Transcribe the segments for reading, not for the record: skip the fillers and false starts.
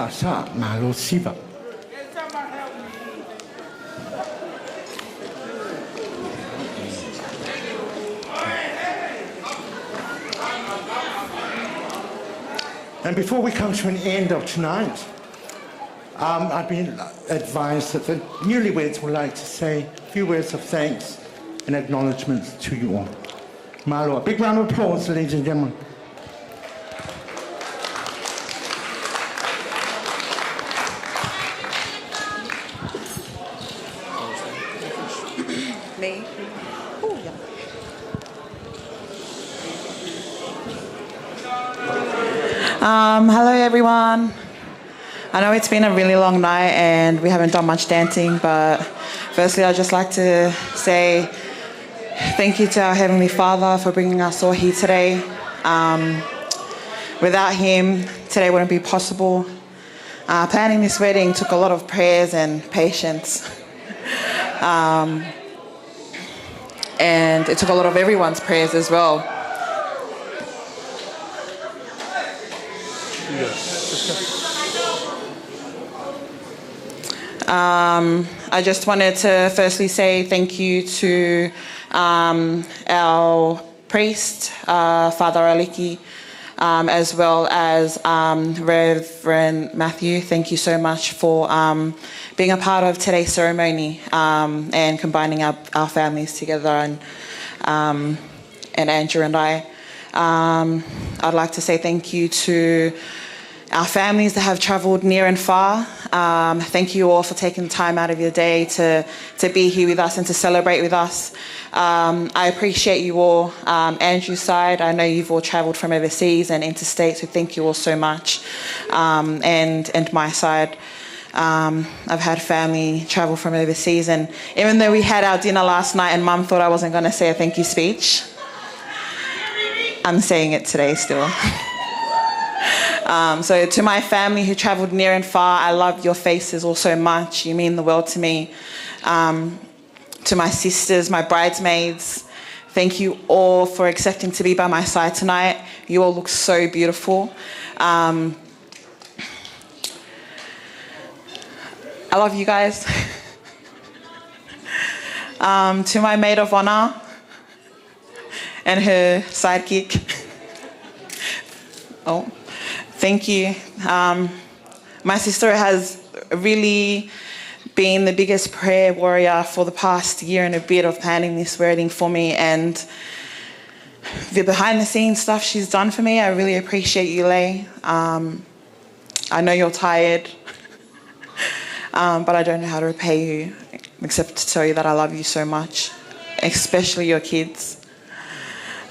sa malo siva. And before we come to an end of tonight, I've been advised that the Newlyweds would like to say a few words of thanks and acknowledgement to you all. Malo, a big round of applause, ladies and gentlemen. Me? Oh, yeah. Hello everyone. I know it's been a really long night and we haven't done much dancing, but firstly I'd just like to say thank you to our Heavenly Father for bringing us all here today. Without Him, today wouldn't be possible. Planning this wedding took a lot of prayers and patience. And it took a lot of everyone's prayers as well. I just wanted to firstly say thank you to our priest, Father Aliki, as well as Reverend Matthew. Thank you so much for being a part of today's ceremony and combining our families together, and Andrew and I. I'd like to say thank you to our families that have travelled near and far. Thank you all for taking the time out of your day to be here with us and to celebrate with us. I appreciate you all. Andrew's side, I know you've all travelled from overseas and interstate, so thank you all so much. And my side, I've had family travel from overseas, and even though we had our dinner last night and Mum thought I wasn't going to say a thank you speech, I'm saying it today still. So to my family who travelled near and far, I love your faces all so much. You mean the world to me. To my sisters, my bridesmaids, thank you all for accepting to be by my side tonight. You all look so beautiful. I love you guys. To my maid of honour and her sidekick. Oh. Thank you. My sister has really been the biggest prayer warrior for the past year and a bit of planning this wedding for me, and the behind the scenes stuff she's done for me, I really appreciate you, Lay. I know you're tired, but I don't know how to repay you except to tell you that I love you so much, especially your kids.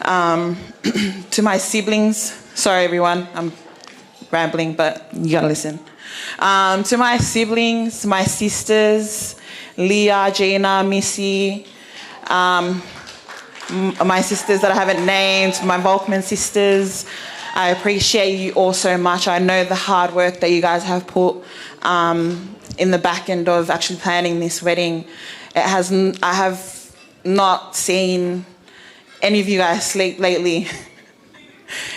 To my siblings, sorry everyone, I'm rambling, but you gotta listen. To my siblings, my sisters, Leah, Gina, Missy, my sisters that I haven't named, my Volkman sisters, I appreciate you all so much. I know the hard work that you guys have put in the back end of actually planning this wedding. I have not seen any of you guys sleep lately.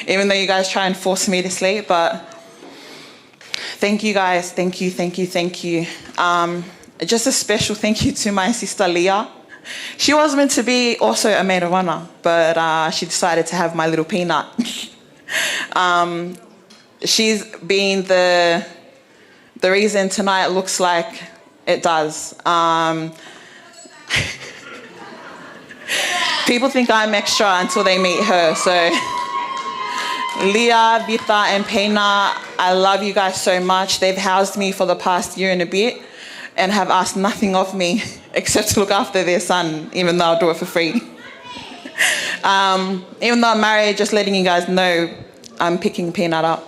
Even though you guys try and force me to sleep, but thank you guys, thank you. Just a special thank you to my sister Leah. She was meant to be also a maid of honour, but she decided to have my little peanut. She's been the reason tonight looks like it does. People think I'm extra until they meet her, so Leah, Vita and Pena, I love you guys so much. They've housed me for the past year and a bit and have asked nothing of me except to look after their son, even though I'll do it for free. Even though I'm married, just letting you guys know I'm picking Peanut up,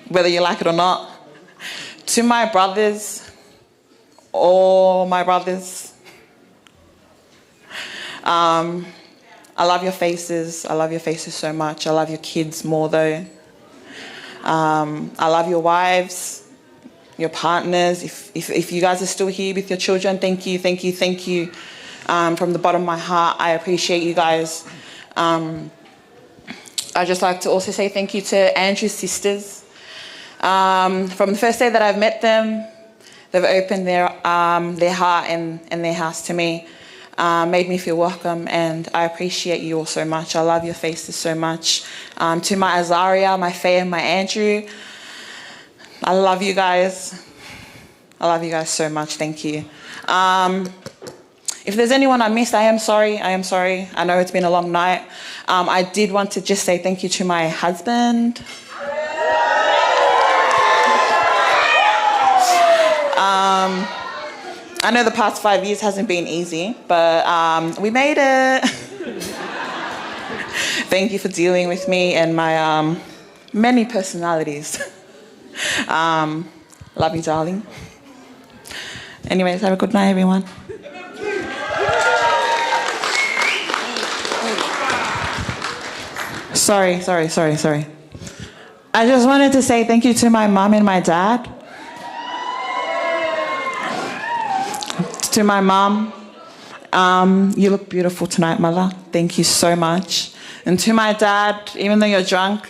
whether you like it or not. To my brothers, all my brothers, I love your faces. I love your faces so much. I love your kids more though. I love your wives, your partners. If you guys are still here with your children, thank you. From the bottom of my heart, I appreciate you guys. I'd just like to also say thank you to Andrew's sisters. From the first day that I've met them, they've opened their heart and their house to me, made me feel welcome, and I appreciate you all so much. I love your faces so much. To my Azaria, my Faye, and my Andrew, I love you guys. I love you guys so much. Thank you. If there's anyone I missed, I am sorry. I know it's been a long night. I did want to just say thank you to my husband. I know the past 5 years hasn't been easy, but we made it. Thank you for dealing with me and my many personalities. Love you, darling. Anyways, have a good night, everyone. Sorry. I just wanted to say thank you to my mom and my dad. To my mom, you look beautiful tonight, Mala. Thank you so much. And to my dad, even though you're drunk,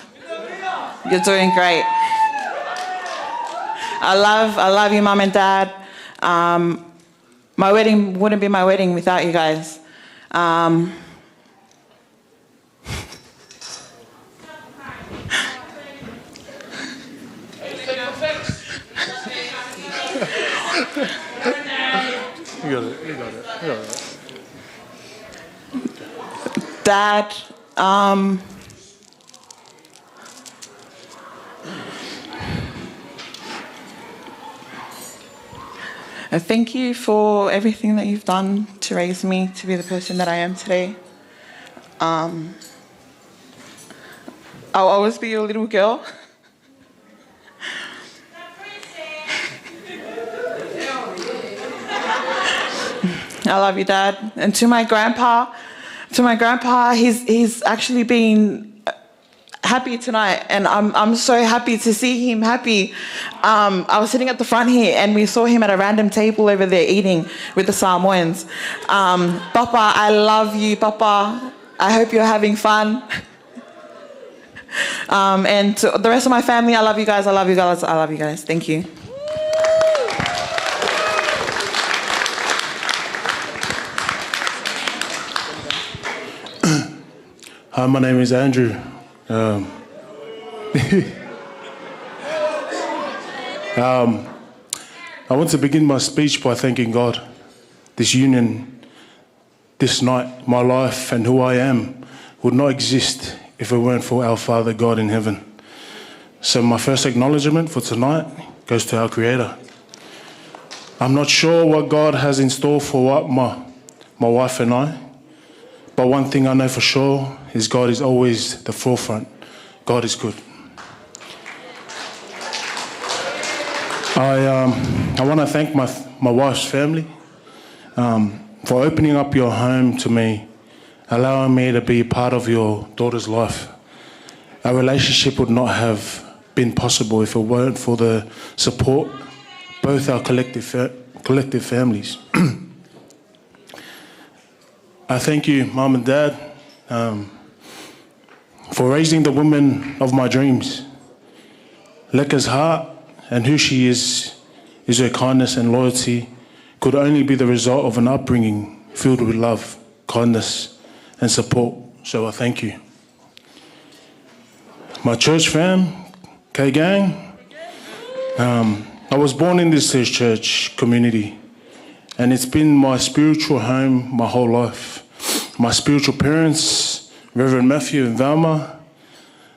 you're doing great. I love you, Mom and Dad. My wedding wouldn't be my wedding without you guys. You got it. Dad, thank you for everything that you've done to raise me to be the person that I am today. I'll always be your little girl. I love you, Dad. And to my grandpa, he's actually been happy tonight, and I'm so happy to see him happy. I was sitting at the front here, and we saw him at a random table over there eating with the Samoans. Papa, I love you, Papa. I hope you're having fun. And to the rest of my family, I love you guys. Thank you. Hi, my name is Andrew. I want to begin my speech by thanking God. This union, this night, my life and who I am would not exist if it weren't for our Father God in heaven. So my first acknowledgement for tonight goes to our Creator. I'm not sure what God has in store for my wife and I, but one thing I know for sure is God is always the forefront. God is good. I want to thank my wife's family for opening up your home to me, allowing me to be part of your daughter's life. Our relationship would not have been possible if it weren't for the support, both our collective families. I thank you, Mom and Dad, for raising the woman of my dreams. Leka's heart and who she is her kindness and loyalty, could only be the result of an upbringing filled with love, kindness, and support. So I thank you. My church fam, K-Gang, I was born in this church community, and it's been my spiritual home my whole life. My spiritual parents, Reverend Matthew and Velma,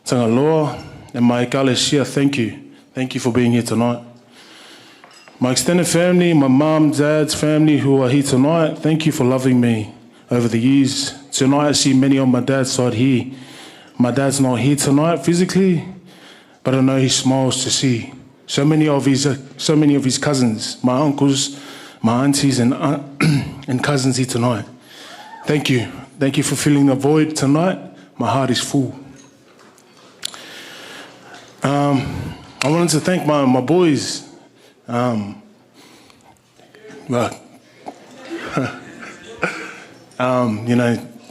Tangaloa, and my Ekalesia, thank you. Thank you for being here tonight. My extended family, my mum, dad's family who are here tonight, thank you for loving me over the years. Tonight I see many on my dad's side here. My dad's not here tonight physically, but I know he smiles to see so many of his cousins, my uncles, my aunties and cousins here tonight. Thank you. Thank you for filling the void tonight. My heart is full. I wanted to thank my boys.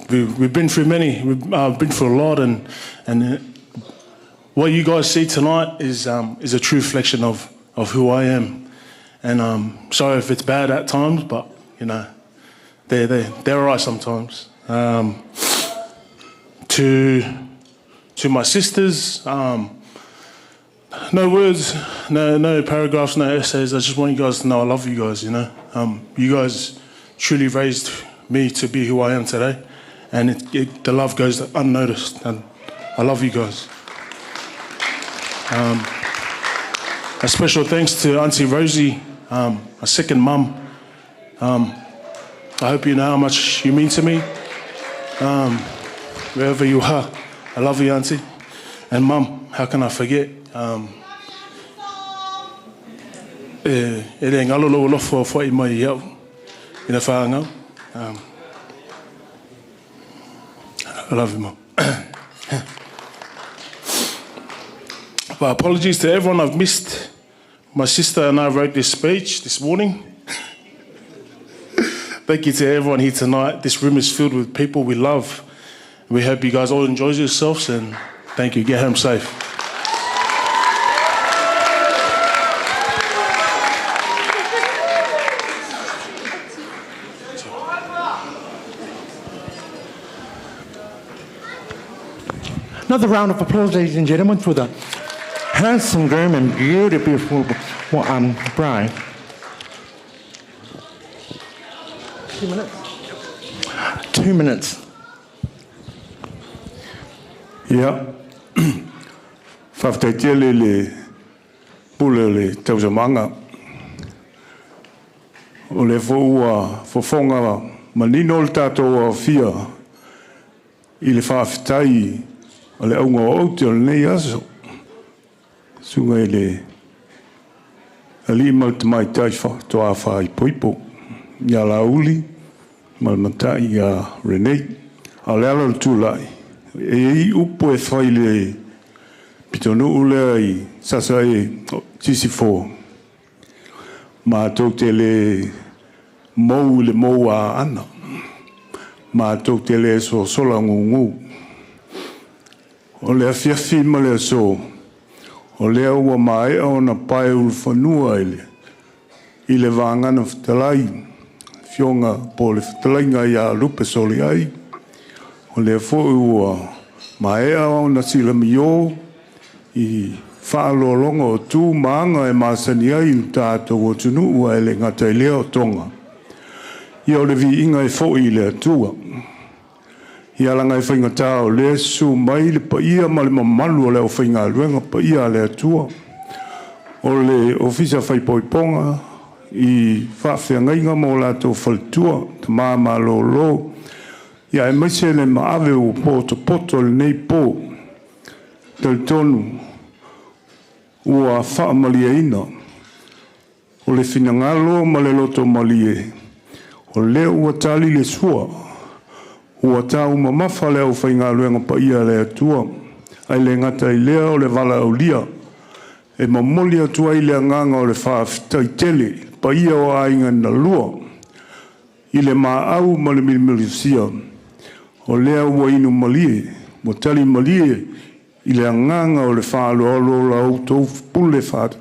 We've been through many. We've been through a lot, and what you guys see tonight is a true reflection of who I am. And sorry if it's bad at times, but, you know, they're all right sometimes. To my sisters, no words, no paragraphs, no essays. I just want you guys to know I love you guys, you know. You guys truly raised me to be who I am today. And the love goes unnoticed. And I love you guys. A special thanks to Auntie Rosie, a second mum. I hope you know how much you mean to me. Wherever you are, I love you, Auntie. And Mum, how can I forget? E re ngalo lo lofo fo I mai iau ina whaangau. I love you, Mum. But apologies to everyone I've missed. My sister and I wrote this speech this morning. Thank you to everyone here tonight. This room is filled with people we love. We hope you guys all enjoy yourselves, and thank you. Get home safe. Another round of applause, ladies and gentlemen, for the handsome groom and beautiful bride. 2 minutes. 2 minutes. Ja, whaftaitele le pule le tausamanga. O le fofonga manino le tātou a fia I le whawhitai o le aunga o auti o le nei aso. Sunga I le ali mau te mai tai toa whai poipo. Ia la uli, malmatai a Renee, a le ala le tūlai. E upo e whai le pitonu ule I sasa e tisi fō. Ma tau te le mou a ana. Ma tau te le so sola ngungu. O le awhiawhi ma le so. O le ua mai o na pae ulu whanua I le vāngana whatalai. Fionga po le whatalainga I a lupe soli ai. O le fo ua mai o na sila mio I whaalolonga o tū maanga e māsani ai I tātou o tunu ua le ngata I leo tonga. Ia o le vi inga e fo I le atua. Ia langa e whainga tā o le su mai le pa ia ma le mamalu o le o whainga luenga pa ia le atua. O le ofisa whaipoiponga I whawhiangainga mo la tō whalitua ta māma lo. Ia e maise le maave o poto le nei pō. Tal tonu ua whaamalia ina. O le whinangalo ma le loto malie. O le ua tali le sua. Ua tau mamafa leo whainga luenga pa ia le atua. Ai le ngata I lea o le vala au lia. E mamoli atua I le nganga o le whaafitai tele. Pa ia o ainga na lua. I le maa au ma le milimilisia. O lea ua inu malie. Mo tali malie. I le nganga o le whaalo alo la au tau pule whaata.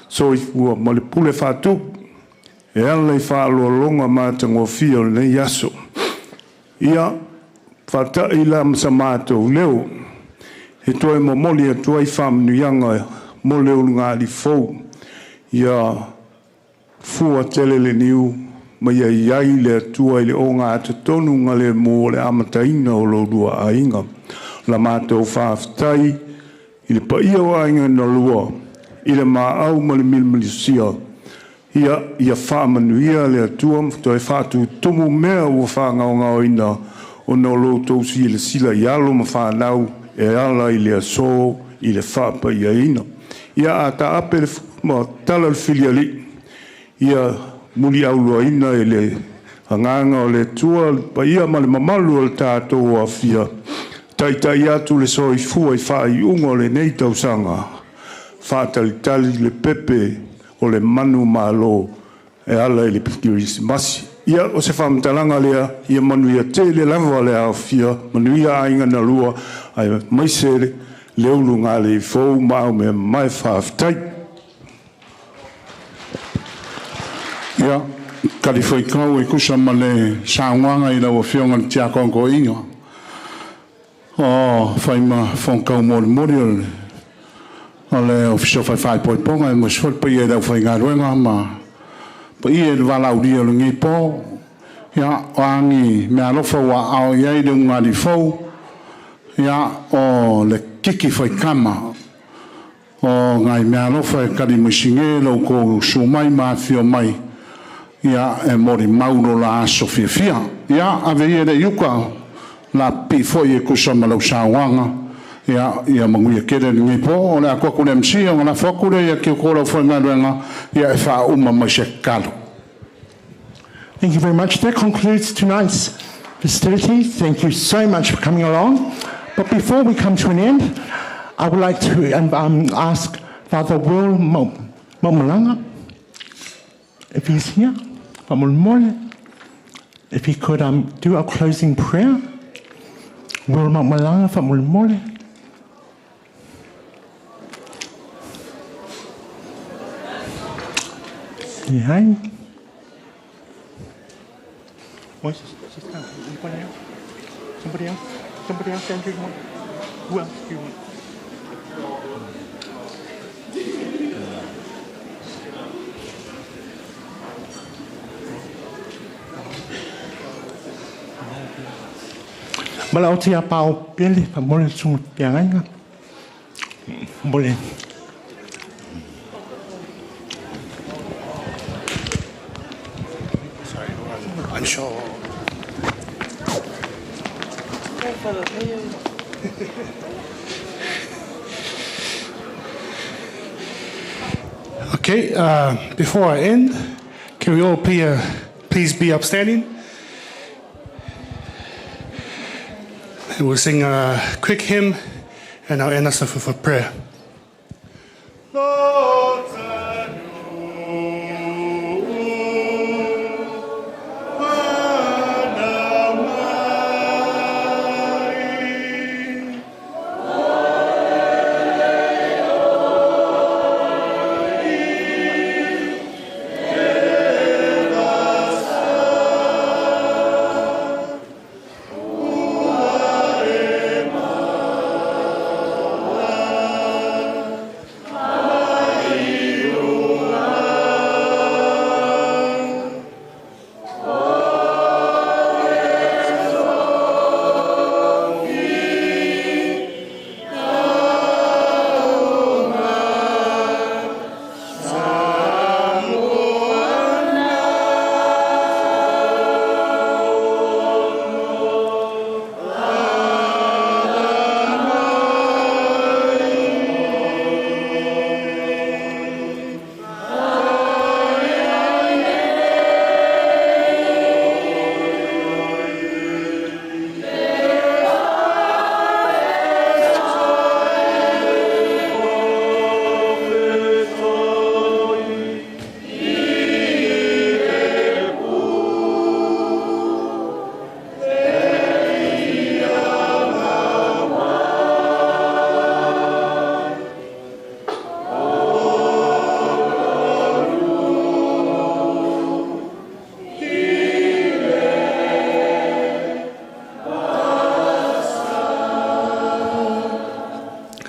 So I fua ma le pule whaatu. E ala I whaalo alonga māta ngofia o le nei aso. Ia whata I la msa mātou leo. He toi mamoli atua I whamnuianga mo leo ngāri fau. Ia fua tele le niu. Ma ia iai le atua I le o ngā te tonu ngā le mō le amataina o lo lua ainga. La mātou whaafitai I le paia o ainga na lua. I le mā au ma le milmilisia. Ia whaamanuia le atua toi whaatu tomu mea ua whaangaonga o ina o no lo tausi I le sila I alo ma whanau e ala I le aso I le whaapa ia ina. Ia a ta ape le ma tala le filiali. Ia muli aulua ina I le hanganga o le tua pa ia ma le mamalu o le tātou a fia. Tai atu le soi fua I whai ungo le nei tausanga. Whaatalitali le pepe o le manu malo e ala I le pikirisi masi. Ia o se whamtalanga lea, ia manuia te le lava le a fia, manuia ainga na lua, ai maise leo lunga le fo mau me mai whaafitai. Ia, kari whai kau e kusa ma le sāngwanga I lau a whionga ni tia kongo inga. O, whai ma whonkau mori mori o le ofisio whai poi ponga e mo swalpa I e dau whai ngā ruenga ma pa I e walau ria lo ngi po. Ia, o angi me alofa wa ao iai le unga li fau. Ia, o le kiki whai kama. O ngai me alofa e kari musinge lau ko sumai ma fio mai. Ia, e mori mauro la aso fia fia. Ia, ave I e le yuka la pi foi e kusa ma lau sāwanga. Ia manguia kere ni ngi po. O le akua kule msia, o la whakure ia ki o kōrau whai ngā ruenga. Ia e wha uma mai se kalu. Thank you very much. That concludes tonight's festivity. Thank you so much for coming along. But before we come to an end, I would like to ask Father Will Momalanga, if he's here, if he could do our closing prayer. Will Momalanga, Famulmole. Yeah. Anybody else? Somebody else? Somebody else, Andrew? Who else do you want? Malau tia pau pele pa mole sungu pianganga. Mole. Sorry, I'm unsure. Okay, before I end, can we all please be upstanding? And we'll sing a quick hymn and I'll end us off with a prayer.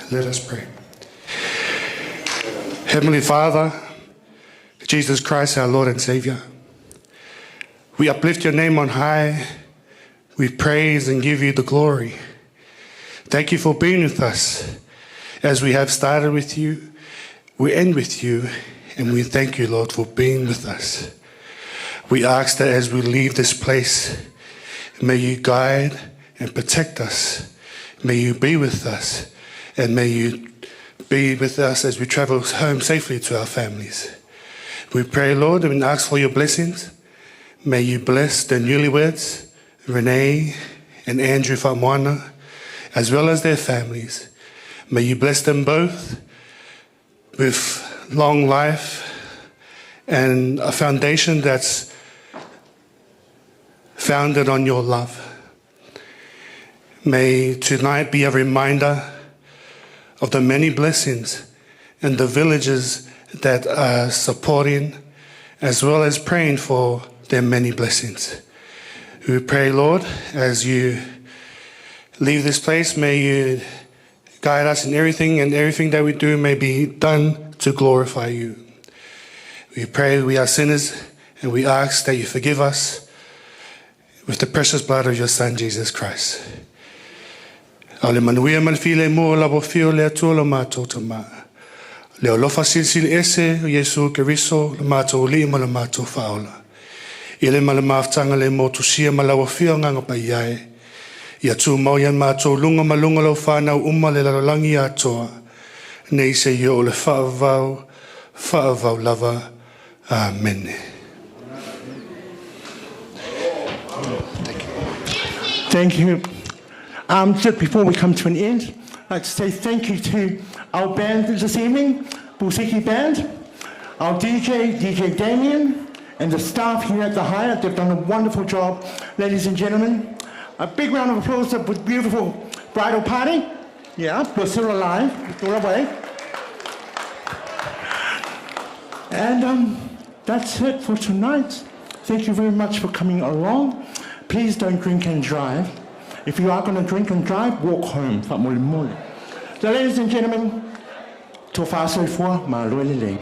Let us pray. Heavenly Father, Jesus Christ, our Lord and Savior, we uplift your name on high. We praise and give you the glory. Thank you for being with us. As we have started with you, we end with you, and we thank you, Lord, for being with us. We ask that as we leave this place, may you guide and protect us. May you be with us. And may you be with us as we travel home safely to our families. We pray, Lord, and ask for your blessings. May you bless the newlyweds, Renee and Andrew Faamoana, as well as their families. May you bless them both with long life and a foundation that's founded on your love. May tonight be a reminder of the many blessings and the villages that are supporting, as well as praying for their many blessings. We pray, Lord, as you leave this place, may you guide us in everything, and everything that we do may be done to glorify you. We pray we are sinners, and we ask that you forgive us with the precious blood of your Son, Jesus Christ. Ale manuia malfile mo labo fio le atua la mātou tama. Leo lofa silsili ese o Yesu Keriso la mātou li ma la mātou whaola. Ile ma le maftanga le motu sia ma lawa fio nganga pa iai. Ia tu mau yan mātou lunga ma lunga lau whanau uma le lalangi atoa. Nei se yo le whaavau lava. Amen. Thank you. Just before we come to an end, I'd like to say thank you to our band this evening, Busiki Band, our DJ Damien, and the staff here at the Hyatt. They've done a wonderful job. Ladies and gentlemen, a big round of applause for the beautiful bridal party. Yeah, we're still alive, we're still away. And that's it for tonight. Thank you very much for coming along. Please don't drink and drive. If you are going to drink and drive, walk home. So ladies and gentlemen, tō whāsoi fua, mā loe le lei.